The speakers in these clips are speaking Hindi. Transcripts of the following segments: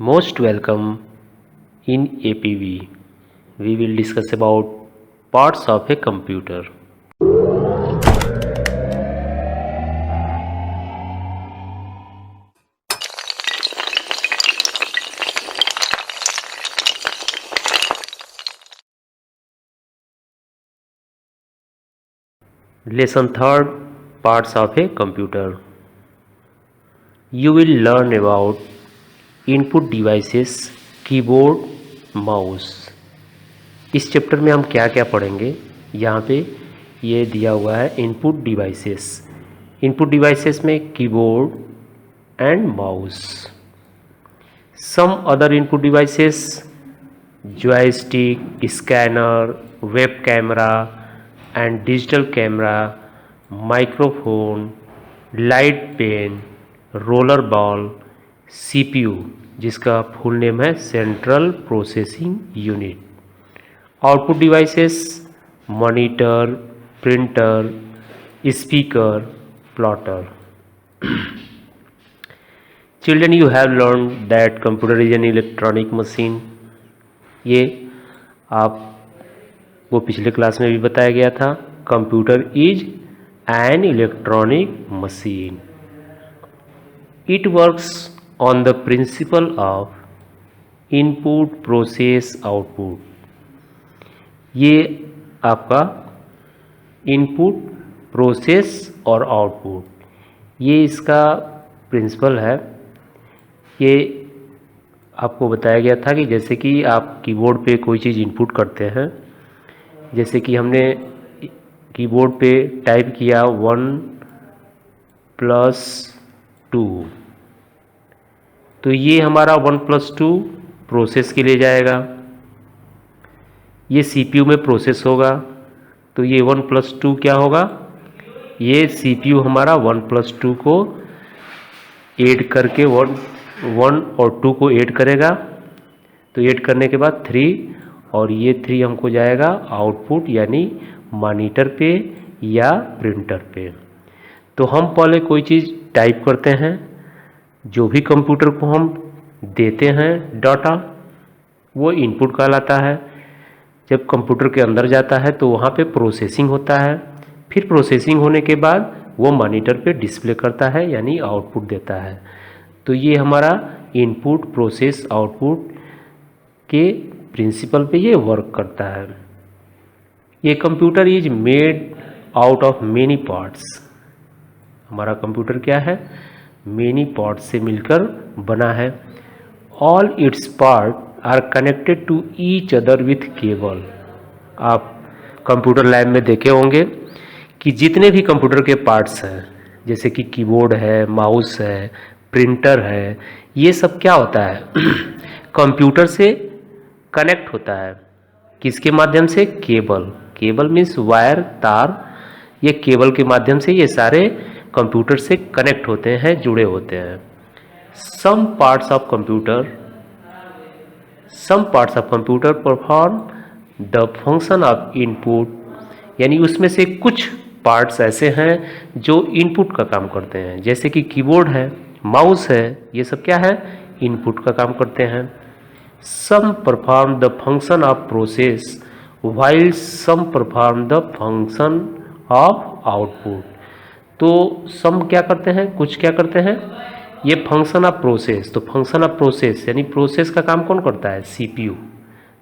Most welcome in APV. We will discuss about parts of a computer. Lesson 3rd, parts of a computer. You will learn about input devices, keyboard, mouse. इस चैप्टर में हम क्या क्या पढ़ेंगे, यहाँ पे ये दिया हुआ है इनपुट डिवाइसेस। इनपुट डिवाइसेस में keyboard and mouse. Some other input devices joystick, scanner, web camera and digital camera, microphone, light pen, roller ball, CPU जिसका फुल नेम है central processing unit. Output devices monitor, printer, speaker, plotter. Children, you have learned that computer is an electronic machine. ये आप वो पिछले क्लास में भी बताया गया था। Computer is an electronic machine. It works on the principle of input process output. ये आपका इनपुट प्रोसेस और आउटपुट, ये इसका प्रिंसिपल है। ये आपको बताया गया था कि जैसे कि आप कीबोर्ड पे कोई चीज़ इनपुट करते हैं, जैसे कि हमने कीबोर्ड पे टाइप किया 1+2, तो ये हमारा 1+2 प्रोसेस के लिए जाएगा। ये सीपीयू में प्रोसेस होगा, तो ये 1+2 क्या होगा, ये सीपीयू हमारा 1+2 को ऐड करके 1 और 2 को ऐड करेगा। तो ऐड करने के बाद 3, और ये 3 हमको जाएगा आउटपुट यानी मॉनिटर पे या प्रिंटर पे। तो हम पहले कोई चीज़ टाइप करते हैं, जो भी कंप्यूटर को हम देते हैं डाटा, वो इनपुट कहलाता है। जब कंप्यूटर के अंदर जाता है तो वहाँ पे प्रोसेसिंग होता है। फिर प्रोसेसिंग होने के बाद वो मॉनिटर पे डिस्प्ले करता है यानी आउटपुट देता है। तो ये हमारा इनपुट प्रोसेस आउटपुट के प्रिंसिपल पे ये वर्क करता है। ये computer is made out of many parts. हमारा कंप्यूटर क्या है, मेनी पार्ट्स से मिलकर बना है। All its part are connected to each other with cable. आप कंप्यूटर लैब में देखे होंगे कि जितने भी कंप्यूटर के पार्ट्स हैं, जैसे कि कीबोर्ड है, माउस है, प्रिंटर है, ये सब क्या होता है कंप्यूटर से कनेक्ट होता है। किसके माध्यम से, केबल। केबल मीन्स वायर, तार। ये केबल के माध्यम से ये सारे कंप्यूटर से कनेक्ट होते हैं, जुड़े होते हैं। Some parts of computer perform the function of input, यानी उसमें से कुछ पार्ट्स ऐसे हैं जो इनपुट का काम करते हैं। जैसे कि कीबोर्ड है, माउस है, ये सब क्या है, इनपुट का काम करते हैं। Sum perform the function of process while some perform the function of output. तो सम क्या करते हैं, कुछ क्या करते हैं, ये फंक्शन ऑफ प्रोसेस। तो फंक्शन ऑफ प्रोसेस यानी प्रोसेस का काम कौन करता है, सीपीयू।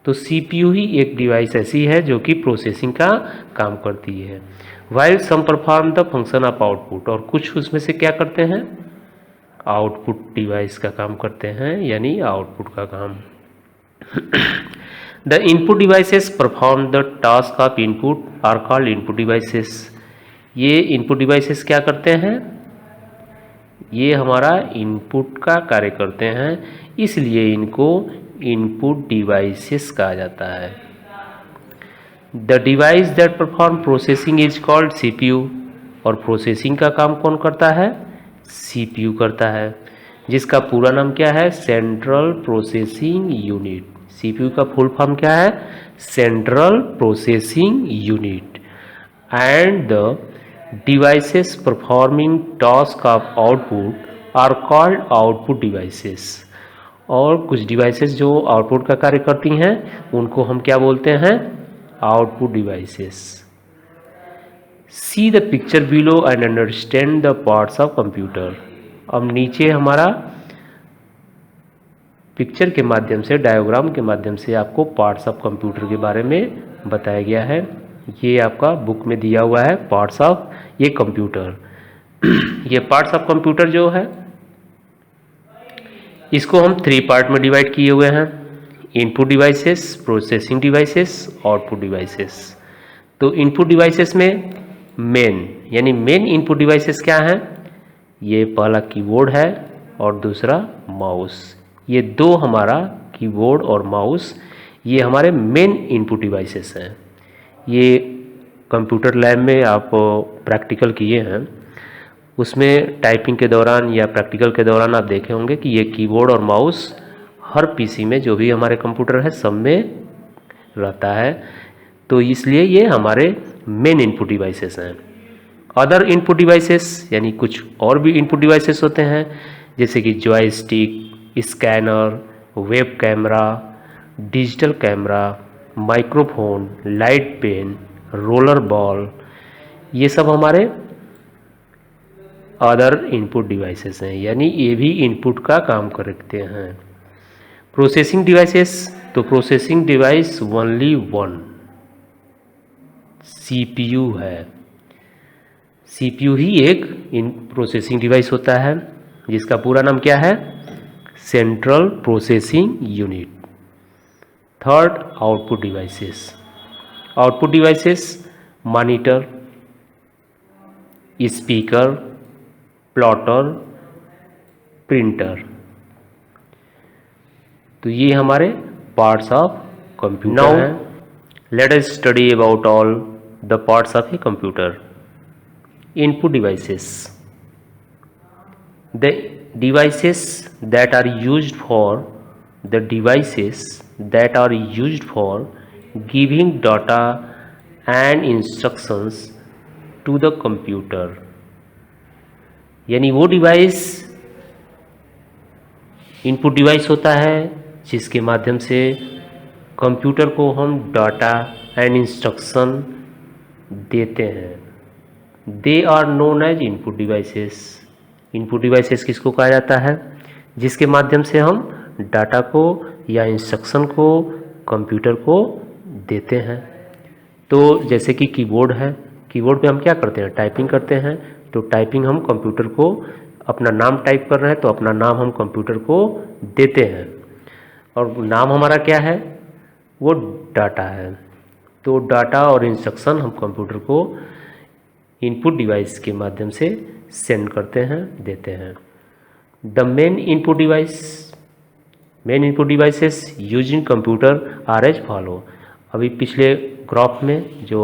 तो सीपीयू ही एक डिवाइस ऐसी है जो कि प्रोसेसिंग का काम करती है। While some perform the function of output, और कुछ उसमें से क्या करते हैं, आउटपुट डिवाइस का काम करते हैं यानी आउटपुट का काम। The input devices perform the task of input are called input devices. ये इनपुट डिवाइसेस क्या करते हैं, ये हमारा इनपुट का कार्य करते हैं, इसलिए इनको इनपुट डिवाइसेस कहा जाता है। The device that perform processing is called CPU, और प्रोसेसिंग का काम कौन करता है, सीपीयू करता है, जिसका पूरा नाम क्या है, सेंट्रल प्रोसेसिंग यूनिट। सीपीयू का फुल फॉर्म क्या है, central processing unit. And the devices performing task of output are called output devices, और कुछ डिवाइसेस जो आउटपुट का कार्य करती हैं उनको हम क्या बोलते हैं, output devices. See the picture below and understand the parts of computer. अब नीचे हमारा पिक्चर के माध्यम से, डायग्राम के माध्यम से आपको पार्ट्स ऑफ कंप्यूटर के बारे में बताया गया है। ये आपका बुक में दिया हुआ है पार्ट्स ऑफ ये कंप्यूटर। ये पार्ट्स ऑफ कंप्यूटर जो है इसको हम 3 पार्ट में डिवाइड किए हुए हैं, input devices, processing devices, output devices. तो इनपुट डिवाइसेस में मेन यानी मेन इनपुट डिवाइसेस क्या हैं, ये पहला कीबोर्ड है और दूसरा माउस। ये दो हमारा कीबोर्ड और माउस ये हमारे मेन इनपुट डिवाइसेस हैं। ये कंप्यूटर लैब में आप प्रैक्टिकल किए हैं, उसमें टाइपिंग के दौरान या प्रैक्टिकल के दौरान आप देखे होंगे कि ये कीबोर्ड और माउस हर पीसी में, जो भी हमारे कंप्यूटर है सब में रहता है। तो इसलिए ये हमारे मेन इनपुट डिवाइसेस हैं। अदर इनपुट डिवाइसेस यानी कुछ और भी इनपुट डिवाइसेस होते हैं, जैसे कि joystick, scanner, web camera, digital camera, microphone, light pen, roller ball, ये सब हमारे अदर इनपुट डिवाइसेस हैं, यानी ये भी इनपुट का काम करते हैं। प्रोसेसिंग डिवाइसेस, तो processing device only one CPU है। सीपीयू ही एक इन प्रोसेसिंग डिवाइस होता है, जिसका पूरा नाम क्या है, central processing unit. Third, output devices. Output devices monitor, speaker, plotter, printer. तो ये हमारे पार्ट्स ऑफ कंप्यूटर हैं। Let us study about all the parts of a computer. Input devices, the devices that are used for giving data and instructions to the computer. यानी वो डिवाइस इनपुट डिवाइस होता है जिसके माध्यम से कंप्यूटर को हम डाटा एंड इंस्ट्रक्शन देते हैं। They are known as input devices. Input devices किसको कहा जाता है, जिसके माध्यम से हम डाटा को या इंस्ट्रक्शन को कंप्यूटर को देते हैं। तो जैसे कि कीबोर्ड है, कीबोर्ड पे हम क्या करते हैं, टाइपिंग करते हैं। तो टाइपिंग हम कंप्यूटर को, अपना नाम टाइप कर रहे हैं तो अपना नाम हम कंप्यूटर को देते हैं, और नाम हमारा क्या है, वो डाटा है। तो डाटा और इंस्ट्रक्शन हम कंप्यूटर को इनपुट डिवाइस के माध्यम से सेंड करते हैं, देते हैं। The main input devices using computer are as follow. अभी पिछले ग्राफ में जो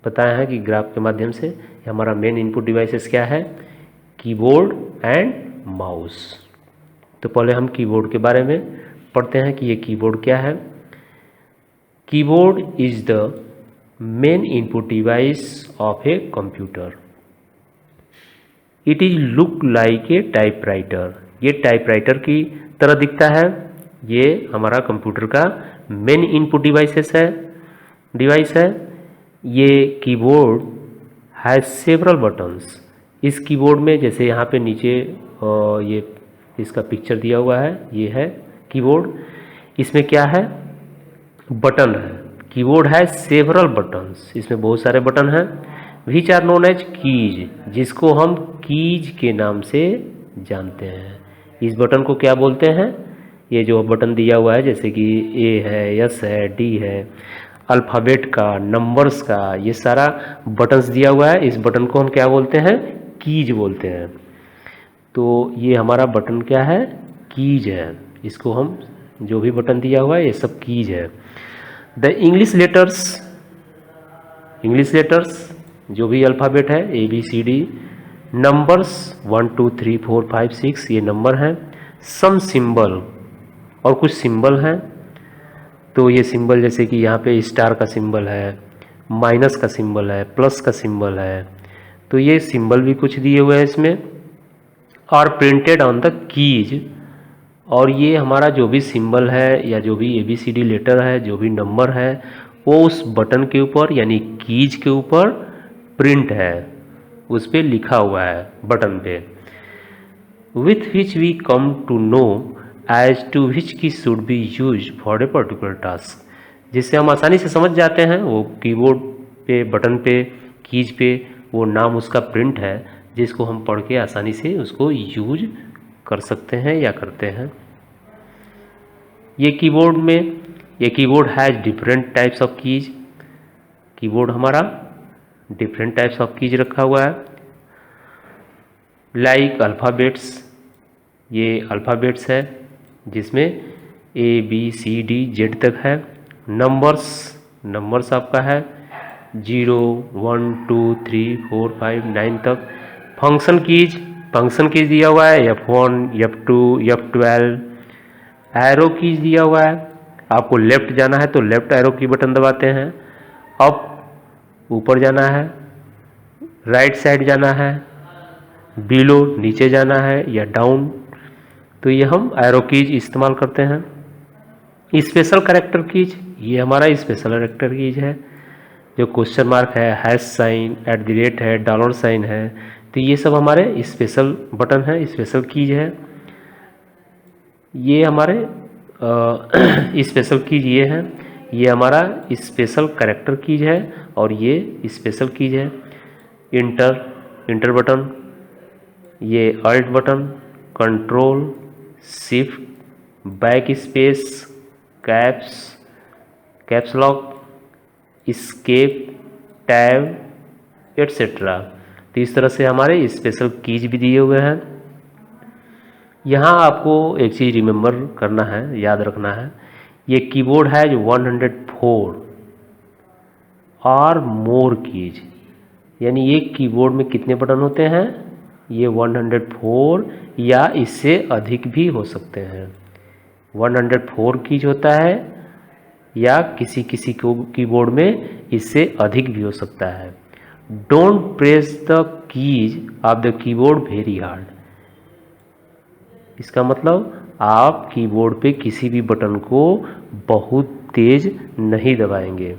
बताया है कि ग्राफ के माध्यम से हमारा मेन इनपुट डिवाइसेस क्या है, कीबोर्ड एंड माउस। तो पहले हम कीबोर्ड के बारे में पढ़ते हैं कि ये कीबोर्ड क्या है। Keyboard is the main input device of a computer. It is look like a typewriter. ये टाइपराइटर की तरह दिखता है। ये हमारा कंप्यूटर का मेन इनपुट डिवाइस है। ये कीबोर्ड हैज सेवरल बटन्स। इस कीबोर्ड में जैसे यहाँ पे नीचे ये इसका पिक्चर दिया हुआ है, ये है कीबोर्ड। इसमें क्या है, बटन है। कीबोर्ड है सेवरल बटन्स, इसमें बहुत सारे बटन हैं। Which are known as keys, जिसको हम कीज के नाम से जानते हैं। इस बटन को क्या बोलते हैं, ये जो बटन दिया हुआ है जैसे कि ए है, एस है, डी है, अल्फ़ाबेट का, नंबर्स का, ये सारा बटन्स दिया हुआ है। इस बटन को हम क्या बोलते हैं, कीज बोलते हैं। तो ये हमारा बटन क्या है, कीज है। इसको हम जो भी बटन दिया हुआ है ये सब कीज है। द इंग्लिश लेटर्स जो भी अल्फ़ाबेट है, A B C D, numbers 1 2 3 4 5 6 ये नंबर हैं। सम सिंबल, और कुछ सिंबल हैं। तो ये सिंबल जैसे कि यहाँ पे स्टार का सिंबल है, माइनस का सिंबल है, प्लस का सिंबल है। तो ये सिंबल भी कुछ दिए हुए हैं इसमें। और प्रिंटेड ऑन द कीज और ये हमारा जो भी सिंबल है या जो भी ABCD लेटर है, जो भी नंबर है, वो उस बटन के ऊपर यानी कीज के ऊपर प्रिंट है, उस पर लिखा हुआ है बटन पे। With which we come to know as to which key should be use for a particular task, जिससे हम आसानी से समझ जाते हैं वो कीबोर्ड पे, बटन पे, कीज पे वो नाम उसका प्रिंट है, जिसको हम पढ़ के आसानी से उसको यूज कर सकते हैं या करते हैं। ये keyboard has different types of keys. Keyboard हमारा डिफरेंट टाइप्स ऑफ कीज रखा हुआ है, लाइक अल्फ़ाबेट्स। ये अल्फ़ाबेट्स है जिसमें ABCD Z तक है। नंबर्स आपका है 0 1 2 3 4 5 9 तक। फंक्शन कीज दिया हुआ है F1 F2 F12। Arrow keys दिया हुआ है, आपको लेफ्ट जाना है तो लेफ्ट एरो की बटन दबाते हैं, अप ऊपर जाना है, राइट साइड जाना है, बिलो नीचे जाना है या डाउन, तो ये हम एरो कीज इस्तेमाल करते हैं। स्पेशल कैरेक्टर कीज, ये हमारा स्पेशल कैरेक्टर कीज है, जो क्वेश्चन मार्क है, हैश साइन, @ है, डॉलर साइन है, तो ये सब हमारे स्पेशल बटन है, स्पेशल कीज है। ये हमारे स्पेशल कीज ये है, ये हमारा स्पेशल कैरेक्टर कीज है और ये स्पेशल कीज है। इंटर बटन, ये alt button, control, shift, back space, caps lock, escape, tab etcetera. तो इस तरह से हमारे स्पेशल कीज भी दिए हुए हैं। यहाँ आपको एक चीज़ रिमेंबर करना है, याद रखना है, ये कीबोर्ड है जो 104 और मोर कीज, यानी एक कीबोर्ड में कितने बटन होते हैं, ये 104 या इससे अधिक भी हो सकते हैं। 104 कीज होता है या किसी कीबोर्ड में इससे अधिक भी हो सकता है। Don't press the keys of the keyboard very hard, इसका मतलब आप कीबोर्ड पे किसी भी बटन को बहुत तेज नहीं दबाएंगे।